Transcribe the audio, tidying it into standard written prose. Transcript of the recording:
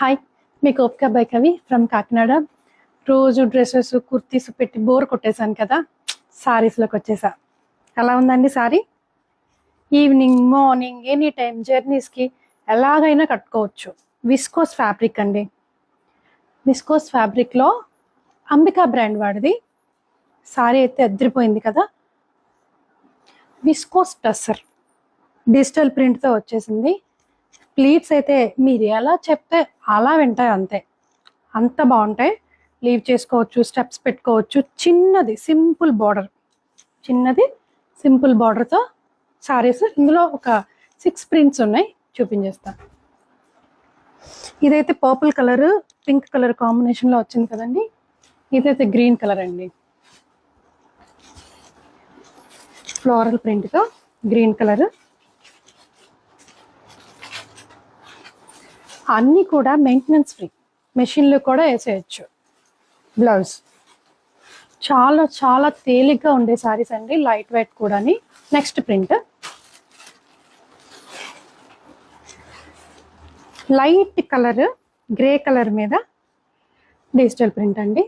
Hi, me కోపిక by కవి from Kakinada. రోజు dresses kurtis పెట్టి బోర్ కొట్టేశాను కదా, సారీస్లోకి వచ్చేసా. ఎలా ఉందండి sari? Evening, morning, any time జర్నీస్కి ఎలాగైనా కట్టుకోవచ్చు. విస్కోస్ ఫ్యాబ్రిక్ అండి. విస్కోస్ ఫ్యాబ్రిక్లో అంబికా బ్రాండ్ వాడిది. సారీ అయితే అదిరిపోయింది కదా. విస్కోస్ టస్సర్ డిజిటల్ ప్రింట్తో వచ్చేసింది. ప్లీట్స్ అయితే మీరు ఎలా చెప్తే అలా వింటాయి, అంత బాగుంటాయి. లీవ్ చేసుకోవచ్చు, స్టెప్స్ పెట్టుకోవచ్చు. చిన్నది సింపుల్ బార్డర్తో సారీస్. ఇందులో ఒక 6 ప్రింట్స్ ఉన్నాయి, చూపించేస్తా. ఇదైతే పర్పుల్ కలర్, పింక్ కలర్ కాంబినేషన్లో వచ్చింది కదండి. ఇదైతే గ్రీన్ కలర్ అండి. ఫ్లోరల్ ప్రింట్తో గ్రీన్ కలర్. అన్నీ కూడా మెయింటెనెన్స్ ఫ్రీ, మెషిన్లో కూడా వేసేయచ్చు. బ్లౌజ్ చాలా చాలా తేలిగ్గా ఉండే సారీస్ అండి, లైట్ వెయిట్ కూడా. Next print light colour, grey colour మీద డిజిటల్ ప్రింట్ అండి.